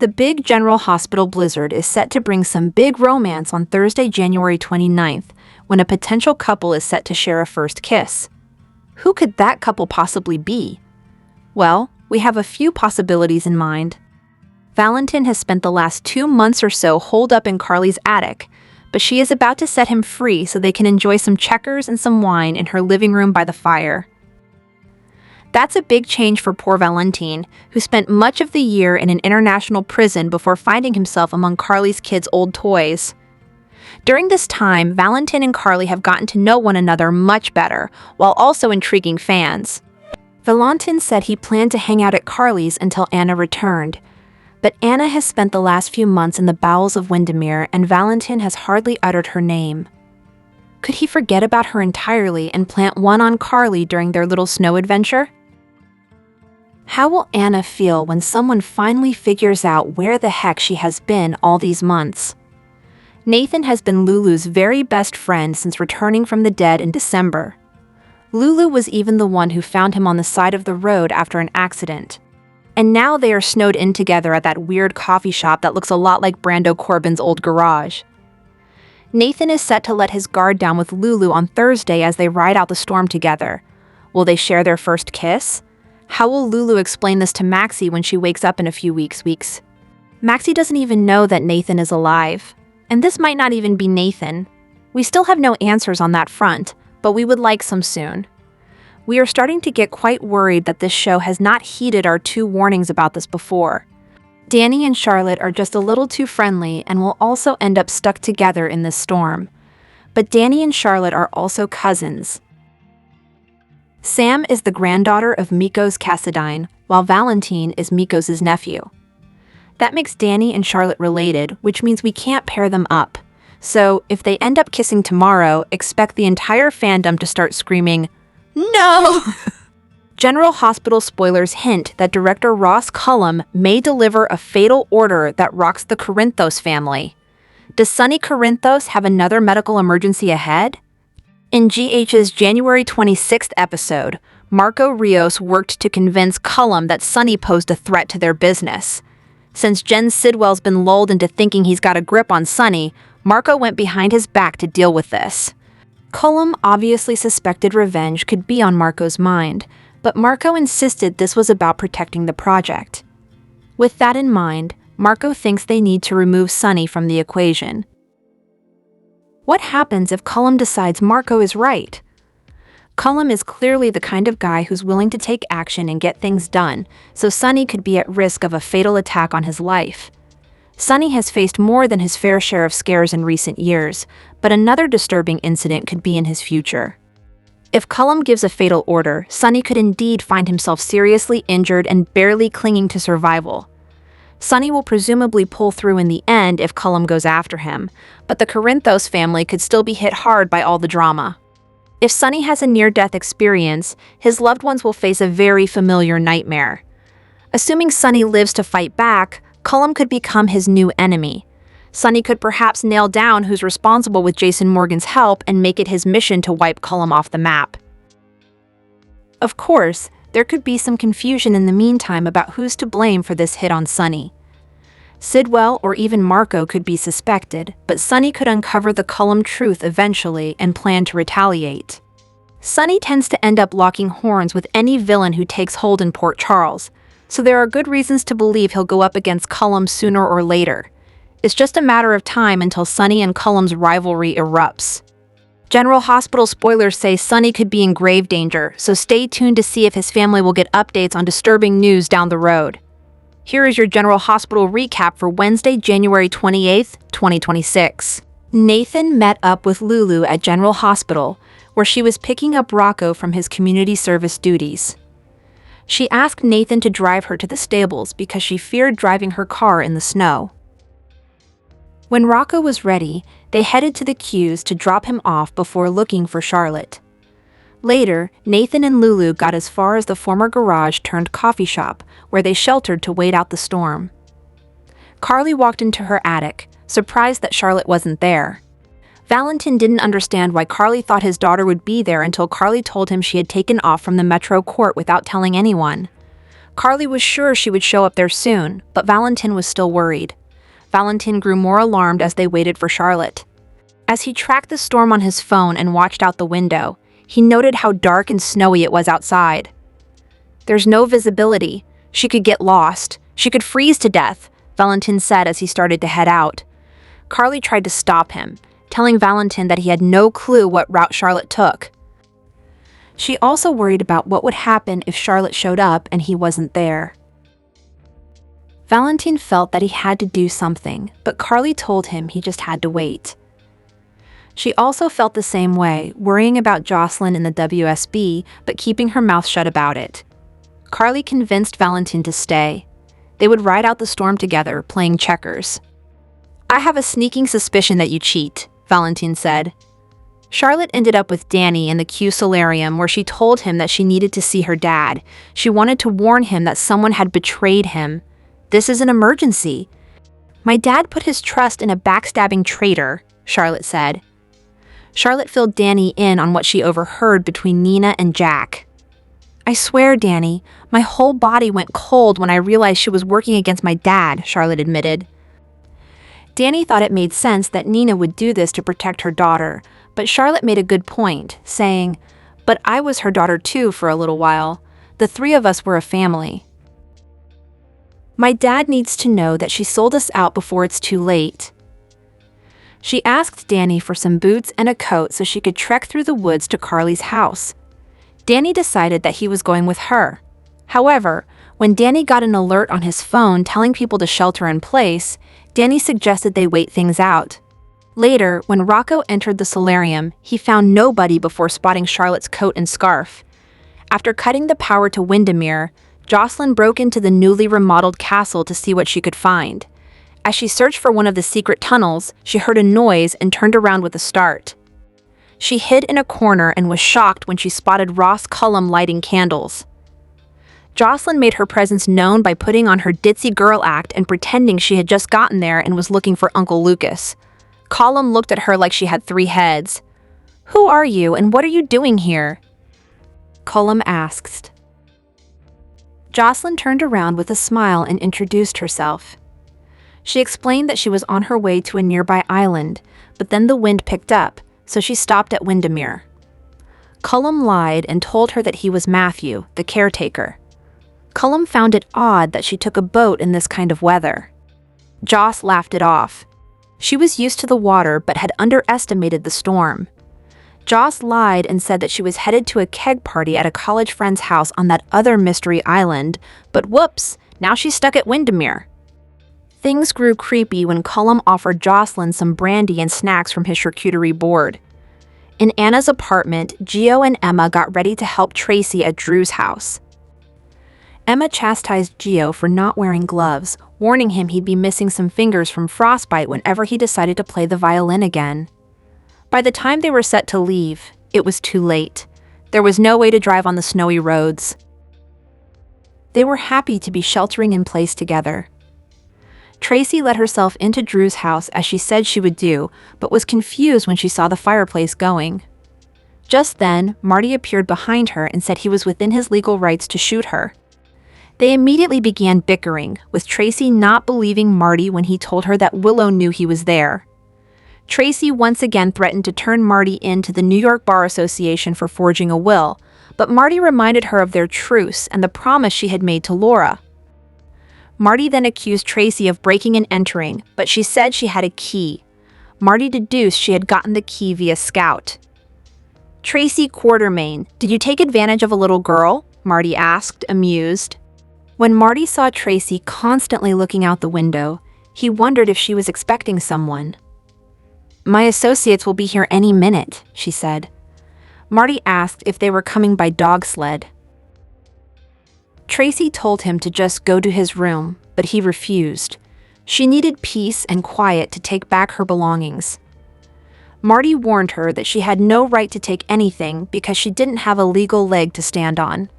The big General Hospital blizzard is set to bring some big romance on Thursday, January 29th, when a potential couple is set to share a first kiss. Who could that couple possibly be? Well, we have a few possibilities in mind. Valentin has spent the last 2 months or so holed up in Carly's attic, but she is about to set him free so they can enjoy some checkers and some wine in her living room by the fire. That's a big change for poor Valentin, who spent much of the year in an international prison before finding himself among Carly's kids' old toys. During this time, Valentin and Carly have gotten to know one another much better, while also intriguing fans. Valentin said he planned to hang out at Carly's until Anna returned, but Anna has spent the last few months in the bowels of Windermere, and Valentin has hardly uttered her name. Could he forget about her entirely and plant one on Carly during their little snow adventure? How will Anna feel when someone finally figures out where the heck she has been all these months? Nathan has been Lulu's very best friend since returning from the dead in December. Lulu was even the one who found him on the side of the road after an accident. And now they are snowed in together at that weird coffee shop that looks a lot like Brando Corbin's old garage. Nathan is set to let his guard down with Lulu on Thursday as they ride out the storm together. Will they share their first kiss? How will Lulu explain this to Maxie when she wakes up in a few weeks? Maxie doesn't even know that Nathan is alive. And this might not even be Nathan. We still have no answers on that front, but we would like some soon. We are starting to get quite worried that this show has not heeded our 2 warnings about this before. Danny and Charlotte are just a little too friendly and will also end up stuck together in this storm. But Danny and Charlotte are also cousins. Sam is the granddaughter of Mikos Cassadine, while Valentin is Mikos' nephew. That makes Danny and Charlotte related, which means we can't pair them up. So, if they end up kissing tomorrow, expect the entire fandom to start screaming, "No!" General Hospital spoilers hint that director Ross Cullum may deliver a fatal order that rocks the Corinthos family. Does Sonny Corinthos have another medical emergency ahead? In GH's January 26th episode, Marco Rios worked to convince Cullum that Sonny posed a threat to their business. Since Jen Sidwell's been lulled into thinking he's got a grip on Sonny, Marco went behind his back to deal with this. Cullum obviously suspected revenge could be on Marco's mind, but Marco insisted this was about protecting the project. With that in mind, Marco thinks they need to remove Sonny from the equation. What happens if Cullum decides Marco is right? Cullum is clearly the kind of guy who's willing to take action and get things done, so Sonny could be at risk of a fatal attack on his life. Sonny has faced more than his fair share of scares in recent years, but another disturbing incident could be in his future. If Cullum gives a fatal order, Sonny could indeed find himself seriously injured and barely clinging to survival. Sonny will presumably pull through in the end if Cullum goes after him, but the Corinthos family could still be hit hard by all the drama. If Sonny has a near-death experience, his loved ones will face a very familiar nightmare. Assuming Sonny lives to fight back, Cullum could become his new enemy. Sonny could perhaps nail down who's responsible with Jason Morgan's help and make it his mission to wipe Cullum off the map. Of course, there could be some confusion in the meantime about who's to blame for this hit on Sonny. Sidwell or even Marco could be suspected, but Sonny could uncover the Cullum truth eventually and plan to retaliate. Sonny tends to end up locking horns with any villain who takes hold in Port Charles, so there are good reasons to believe he'll go up against Cullum sooner or later. It's just a matter of time until Sonny and Cullum's rivalry erupts. General Hospital spoilers say Sonny could be in grave danger, so stay tuned to see if his family will get updates on disturbing news down the road. Here is your General Hospital recap for Wednesday, January 28th, 2026. Nathan met up with Lulu at General Hospital, where she was picking up Rocco from his community service duties. She asked Nathan to drive her to the stables because she feared driving her car in the snow. When Rocco was ready, they headed to the queues to drop him off before looking for Charlotte. Later, Nathan and Lulu got as far as the former garage-turned-coffee shop, where they sheltered to wait out the storm. Carly walked into her attic, surprised that Charlotte wasn't there. Valentin didn't understand why Carly thought his daughter would be there until Carly told him she had taken off from the Metro Court without telling anyone. Carly was sure she would show up there soon, but Valentin was still worried. Valentin grew more alarmed as they waited for Charlotte. As he tracked the storm on his phone and watched out the window, he noted how dark and snowy it was outside. "There's no visibility. She could get lost. She could freeze to death," Valentin said as he started to head out. Carly tried to stop him, telling Valentin that he had no clue what route Charlotte took. She also worried about what would happen if Charlotte showed up and he wasn't there. Valentin felt that he had to do something, but Carly told him he just had to wait. She also felt the same way, worrying about Jocelyn in the WSB, but keeping her mouth shut about it. Carly convinced Valentin to stay. They would ride out the storm together, playing checkers. "I have a sneaking suspicion that you cheat," Valentin said. Charlotte ended up with Danny in the Q solarium where she told him that she needed to see her dad. She wanted to warn him that someone had betrayed him. "This is an emergency. My dad put his trust in a backstabbing traitor," Charlotte said. Charlotte filled Danny in on what she overheard between Nina and Jack. "I swear, Danny, my whole body went cold when I realized she was working against my dad," Charlotte admitted. Danny thought it made sense that Nina would do this to protect her daughter, but Charlotte made a good point, saying, "But I was her daughter too for a little while. The three of us were a family. My dad needs to know that she sold us out before it's too late." She asked Danny for some boots and a coat so she could trek through the woods to Carly's house. Danny decided that he was going with her. However, when Danny got an alert on his phone telling people to shelter in place, Danny suggested they wait things out. Later, when Rocco entered the solarium, he found nobody before spotting Charlotte's coat and scarf. After cutting the power to Windermere, Jocelyn broke into the newly remodeled castle to see what she could find. As she searched for one of the secret tunnels, she heard a noise and turned around with a start. She hid in a corner and was shocked when she spotted Ross Cullum lighting candles. Jocelyn made her presence known by putting on her ditzy girl act and pretending she had just gotten there and was looking for Uncle Lucas. Cullum looked at her like she had 3 heads. "Who are you and what are you doing here?" Cullum asked. Jocelyn turned around with a smile and introduced herself. She explained that she was on her way to a nearby island, but then the wind picked up, so she stopped at Windermere. Cullum lied and told her that he was Matthew, the caretaker. Cullum found it odd that she took a boat in this kind of weather. Joss laughed it off. She was used to the water but had underestimated the storm. Joss lied and said that she was headed to a keg party at a college friend's house on that other mystery island, but whoops, now she's stuck at Windermere. Things grew creepy when Cullum offered Jocelyn some brandy and snacks from his charcuterie board. In Anna's apartment, Gio and Emma got ready to help Tracy at Drew's house. Emma chastised Gio for not wearing gloves, warning him he'd be missing some fingers from frostbite whenever he decided to play the violin again. By the time they were set to leave, it was too late. There was no way to drive on the snowy roads. They were happy to be sheltering in place together. Tracy let herself into Drew's house as she said she would do, but was confused when she saw the fireplace going. Just then, Marty appeared behind her and said he was within his legal rights to shoot her. They immediately began bickering, with Tracy not believing Marty when he told her that Willow knew he was there. Tracy once again threatened to turn Marty in to the New York Bar Association for forging a will, but Marty reminded her of their truce and the promise she had made to Laura. Marty then accused Tracy of breaking and entering, but she said she had a key. Marty deduced she had gotten the key via Scout. "Tracy Quartermain, did you take advantage of a little girl?" Marty asked, amused. When Marty saw Tracy constantly looking out the window, he wondered if she was expecting someone. "My associates will be here any minute," she said. Marty asked if they were coming by dog sled. Tracy told him to just go to his room, but he refused. She needed peace and quiet to take back her belongings. Marty warned her that she had no right to take anything because she didn't have a legal leg to stand on.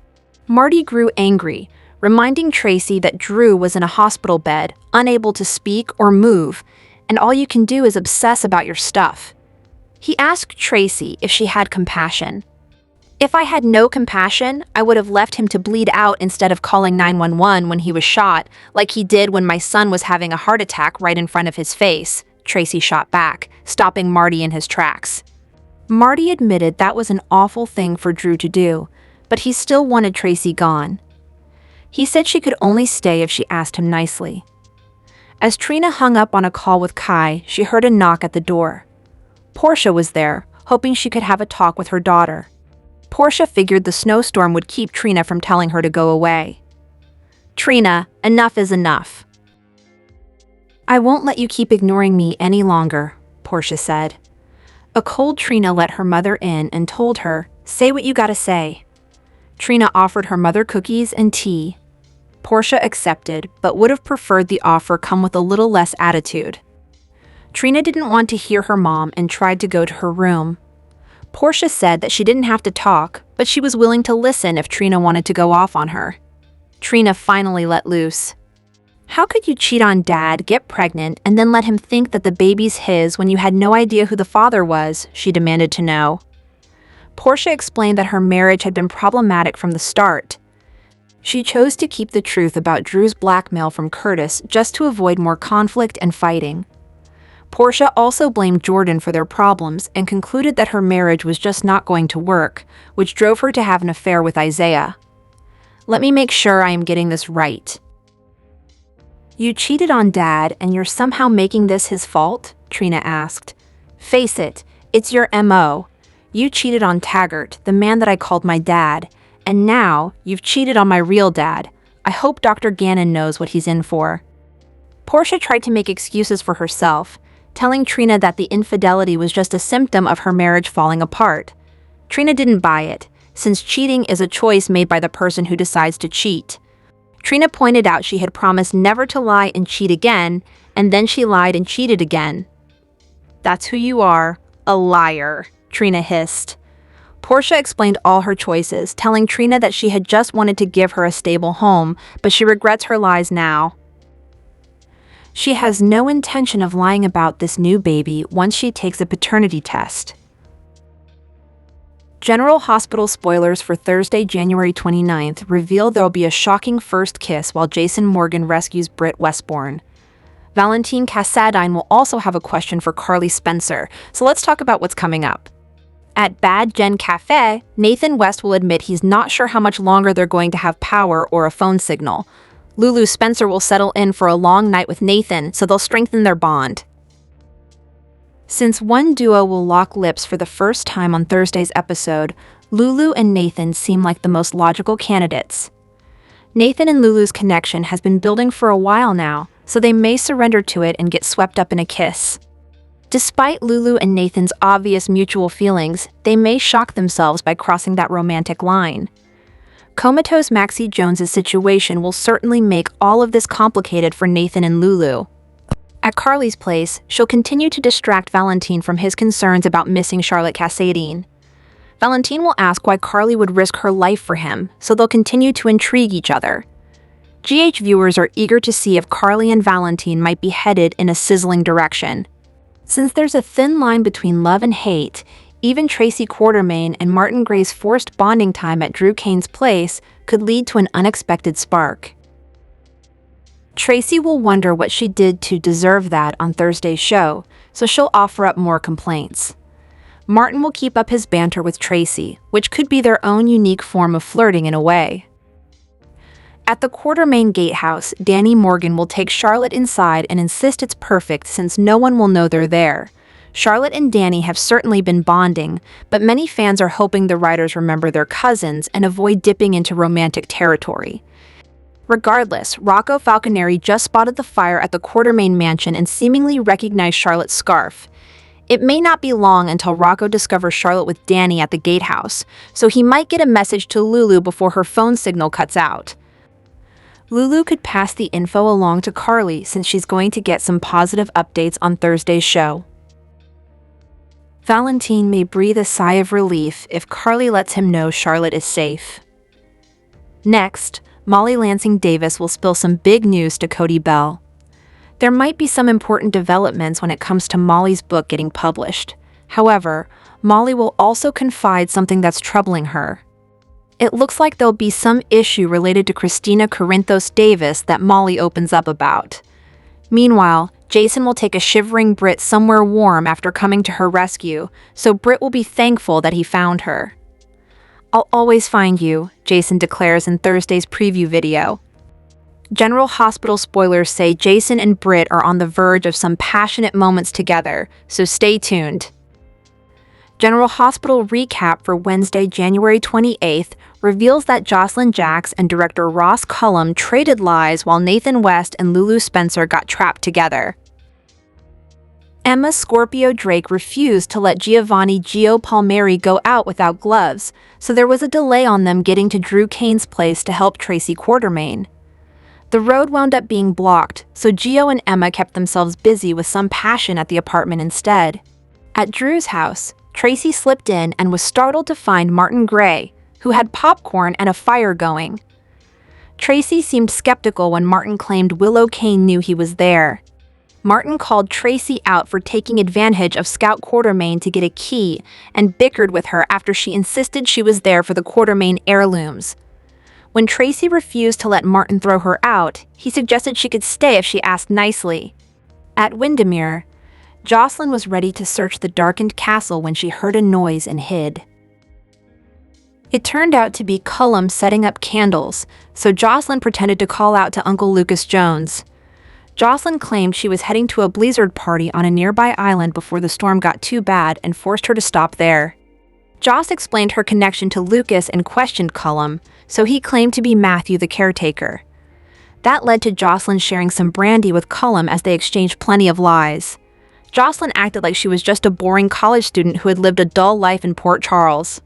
Marty grew angry, reminding Tracy that Drew was in a hospital bed, unable to speak or move, and all you can do is obsess about your stuff. He asked Tracy if she had compassion. If I had no compassion, I would have left him to bleed out instead of calling 911 when he was shot, like he did when my son was having a heart attack right in front of his face, Tracy shot back, stopping Marty in his tracks. Marty admitted that was an awful thing for Drew to do, but he still wanted Tracy gone. He said she could only stay if she asked him nicely. As Trina hung up on a call with Kai, she heard a knock at the door. Portia was there, hoping she could have a talk with her daughter. Portia figured the snowstorm would keep Trina from telling her to go away. "Trina, enough is enough. I won't let you keep ignoring me any longer," Portia said. A cold Trina let her mother in and told her, "Say what you gotta say." Trina offered her mother cookies and tea. Portia accepted, but would have preferred the offer come with a little less attitude. Trina didn't want to hear her mom and tried to go to her room. Portia said that she didn't have to talk, but she was willing to listen if Trina wanted to go off on her. Trina finally let loose. "How could you cheat on Dad, get pregnant, and then let him think that the baby's his when you had no idea who the father was?" she demanded to know. Portia explained that her marriage had been problematic from the start. She chose to keep the truth about Drew's blackmail from Curtis just to avoid more conflict and fighting. Portia also blamed Jordan for their problems and concluded that her marriage was just not going to work, which drove her to have an affair with Isaiah. "Let me make sure I am getting this right. You cheated on Dad and you're somehow making this his fault?" Trina asked. "Face it, it's your MO. You cheated on Taggart, the man that I called my dad, and now you've cheated on my real dad. I hope Dr. Gannon knows what he's in for." Portia tried to make excuses for herself, telling Trina that the infidelity was just a symptom of her marriage falling apart. Trina didn't buy it, since cheating is a choice made by the person who decides to cheat. Trina pointed out she had promised never to lie and cheat again, and then she lied and cheated again. "That's who you are, a liar," Trina hissed. Portia explained all her choices, telling Trina that she had just wanted to give her a stable home, but she regrets her lies now. She has no intention of lying about this new baby once she takes a paternity test. General Hospital spoilers for Thursday, January 29th reveal there'll be a shocking first kiss while Jason Morgan rescues Brit Westbourne. Valentine Cassadine will also have a question for Carly Spencer, so let's talk about what's coming up. At Bad Gen Cafe, Nathan West will admit he's not sure how much longer they're going to have power or a phone signal. Lulu Spencer will settle in for a long night with Nathan, so they'll strengthen their bond. Since one duo will lock lips for the first time on Thursday's episode, Lulu and Nathan seem like the most logical candidates. Nathan and Lulu's connection has been building for a while now, so they may surrender to it and get swept up in a kiss. Despite Lulu and Nathan's obvious mutual feelings, they may shock themselves by crossing that romantic line. Comatose Maxie Jones's situation will certainly make all of this complicated for Nathan and Lulu. At Carly's place, she'll continue to distract Valentine from his concerns about missing Charlotte Cassadine. Valentine will ask why Carly would risk her life for him, so they'll continue to intrigue each other. GH viewers are eager to see if Carly and Valentine might be headed in a sizzling direction. Since there's a thin line between love and hate, even Tracy Quartermaine and Martin Gray's forced bonding time at Drew Kane's place could lead to an unexpected spark. Tracy will wonder what she did to deserve that on Thursday's show, so she'll offer up more complaints. Martin will keep up his banter with Tracy, which could be their own unique form of flirting in a way. At the Quartermaine gatehouse, Danny Morgan will take Charlotte inside and insist it's perfect since no one will know they're there. Charlotte and Danny have certainly been bonding, but many fans are hoping the writers remember their cousins and avoid dipping into romantic territory. Regardless, Rocco Falconeri just spotted the fire at the Quartermaine mansion and seemingly recognized Charlotte's scarf. It may not be long until Rocco discovers Charlotte with Danny at the gatehouse, so he might get a message to Lulu before her phone signal cuts out. Lulu could pass the info along to Carly since she's going to get some positive updates on Thursday's show. Valentine may breathe a sigh of relief if Carly lets him know Charlotte is safe. Next, Molly Lansing Davis will spill some big news to Cody Bell. There might be some important developments when it comes to Molly's book getting published. However, Molly will also confide something that's troubling her. It looks like there'll be some issue related to Christina Corinthos Davis that Molly opens up about. Meanwhile, Jason will take a shivering Brit somewhere warm after coming to her rescue, so Brit will be thankful that he found her. "I'll always find you," Jason declares in Thursday's preview video. General Hospital spoilers say Jason and Brit are on the verge of some passionate moments together, so stay tuned. General Hospital recap for Wednesday, January 28th reveals that Jocelyn Jacks and director Ross Cullum traded lies while Nathan West and Lulu Spencer got trapped together. Emma Scorpio Drake refused to let Giovanni Gio Palmieri go out without gloves, so there was a delay on them getting to Drew Kane's place to help Tracy Quartermain. The road wound up being blocked, so Gio and Emma kept themselves busy with some passion at the apartment instead. At Drew's house, Tracy slipped in and was startled to find Martin Gray, who had popcorn and a fire going. Tracy seemed skeptical when Martin claimed Willow Kane knew he was there. Martin called Tracy out for taking advantage of Scout Quartermain to get a key and bickered with her after she insisted she was there for the Quartermain heirlooms. When Tracy refused to let Martin throw her out, he suggested she could stay if she asked nicely. At Windermere, Jocelyn was ready to search the darkened castle when she heard a noise and hid. It turned out to be Cullum setting up candles, so Jocelyn pretended to call out to Uncle Lucas Jones. Jocelyn claimed she was heading to a blizzard party on a nearby island before the storm got too bad and forced her to stop there. Joss explained her connection to Lucas and questioned Cullum, so he claimed to be Matthew the caretaker. That led to Jocelyn sharing some brandy with Cullum as they exchanged plenty of lies. Jocelyn acted like she was just a boring college student who had lived a dull life in Port Charles.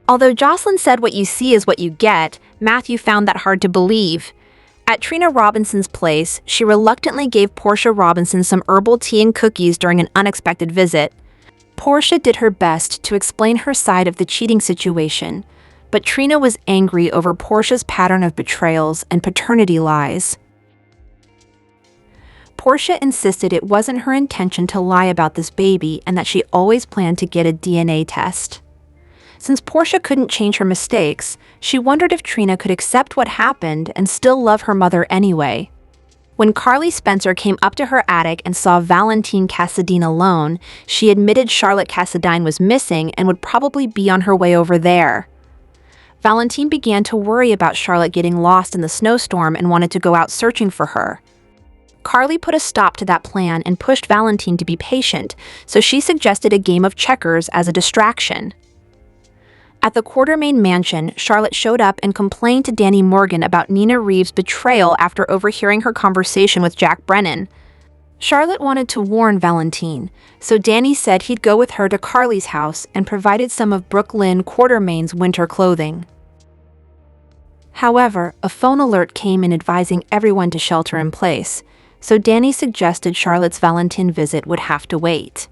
Although Jocelyn said what you see is what you get, Matthew found that hard to believe. At Trina Robinson's place, she reluctantly gave Portia Robinson some herbal tea and cookies during an unexpected visit. Portia did her best to explain her side of the cheating situation, but Trina was angry over Portia's pattern of betrayals and paternity lies. Portia insisted it wasn't her intention to lie about this baby and that she always planned to get a DNA test. Since Portia couldn't change her mistakes, she wondered if Trina could accept what happened and still love her mother anyway. When Carly Spencer came up to her attic and saw Valentine Cassadine alone, she admitted Charlotte Cassadine was missing and would probably be on her way over there. Valentine began to worry about Charlotte getting lost in the snowstorm and wanted to go out searching for her. Carly put a stop to that plan and pushed Valentine to be patient, so she suggested a game of checkers as a distraction. At the Quartermain mansion, Charlotte showed up and complained to Danny Morgan about Nina Reeves' betrayal after overhearing her conversation with Jack Brennan. Charlotte wanted to warn Valentine, so Danny said he'd go with her to Carly's house and provided some of Brooklyn Quartermain's winter clothing. However, a phone alert came in advising everyone to shelter in place, so Danny suggested Charlotte's Valentine visit would have to wait.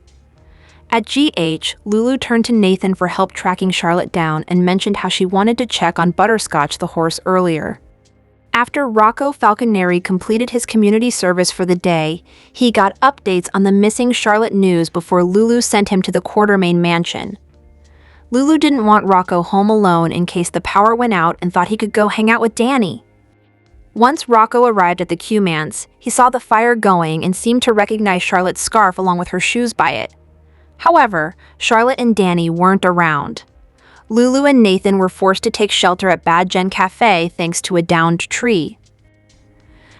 At GH, Lulu turned to Nathan for help tracking Charlotte down and mentioned how she wanted to check on Butterscotch the horse earlier. After Rocco Falconeri completed his community service for the day, he got updates on the missing Charlotte news before Lulu sent him to the Quartermain mansion. Lulu didn't want Rocco home alone in case the power went out and thought he could go hang out with Danny. Once Rocco arrived at the Q-Manse, he saw the fire going and seemed to recognize Charlotte's scarf along with her shoes by it. However, Charlotte and Danny weren't around. Lulu and Nathan were forced to take shelter at Bad Gen Cafe thanks to a downed tree.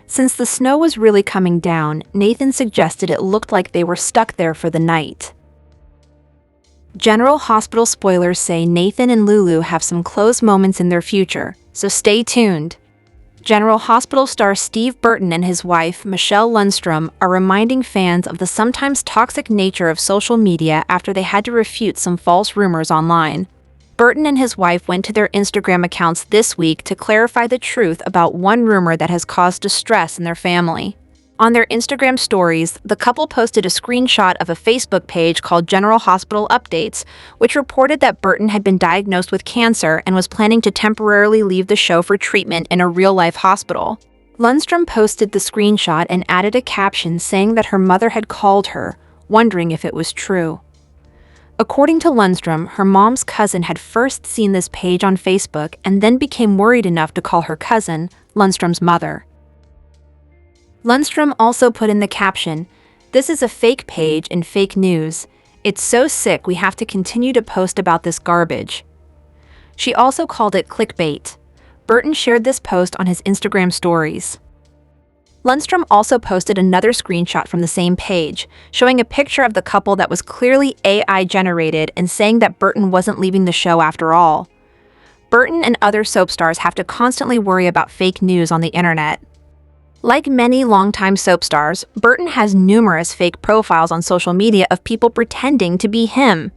Since the snow was really coming down, Nathan suggested it looked like they were stuck there for the night. General Hospital spoilers say Nathan and Lulu have some close moments in their future, so stay tuned. General Hospital star Steve Burton and his wife, Michelle Lundstrom, are reminding fans of the sometimes toxic nature of social media after they had to refute some false rumors online. Burton and his wife went to their Instagram accounts this week to clarify the truth about one rumor that has caused distress in their family. On their Instagram stories, the couple posted a screenshot of a Facebook page called General Hospital Updates, which reported that Burton had been diagnosed with cancer and was planning to temporarily leave the show for treatment in a real-life hospital. Lundstrom posted the screenshot and added a caption saying that her mother had called her, wondering if it was true. According to Lundstrom, her mom's cousin had first seen this page on Facebook and then became worried enough to call her cousin, Lundstrom's mother. Lundstrom also put in the caption, "This is a fake page and fake news. It's so sick we have to continue to post about this garbage." She also called it clickbait. Burton shared this post on his Instagram stories. Lundstrom also posted another screenshot from the same page, showing a picture of the couple that was clearly AI-generated and saying that Burton wasn't leaving the show after all. Burton and other soap stars have to constantly worry about fake news on the internet. Like many longtime soap stars, Burton has numerous fake profiles on social media of people pretending to be him.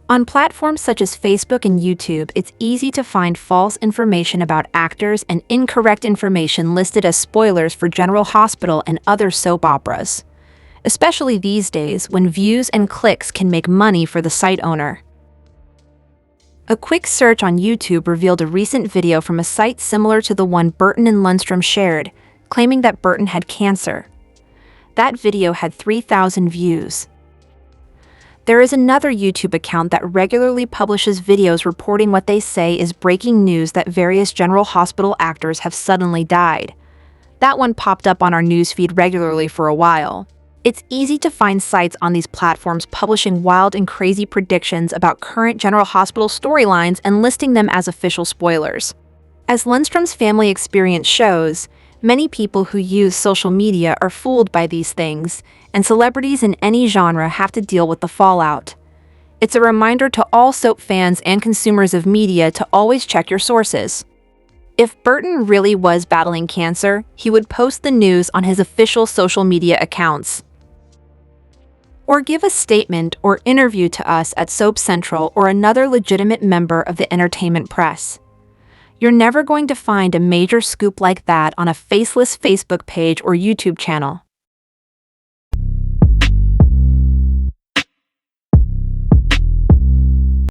On platforms such as Facebook and YouTube, it's easy to find false information about actors and incorrect information listed as spoilers for General Hospital and other soap operas, especially these days when views and clicks can make money for the site owner. A quick search on YouTube revealed a recent video from a site similar to the one Burton and Lundstrom shared, claiming that Burton had cancer. That video had 3,000 views. There is another YouTube account that regularly publishes videos reporting what they say is breaking news that various General Hospital actors have suddenly died. That one popped up on our newsfeed regularly for a while. It's easy to find sites on these platforms publishing wild and crazy predictions about current General Hospital storylines and listing them as official spoilers. As Lundstrom's family experience shows, many people who use social media are fooled by these things, and celebrities in any genre have to deal with the fallout. It's a reminder to all soap fans and consumers of media to always check your sources. If Burton really was battling cancer, he would post the news on his official social media accounts. Or give a statement or interview to us at Soap Central or another legitimate member of the entertainment press. You're never going to find a major scoop like that on a faceless Facebook page or YouTube channel.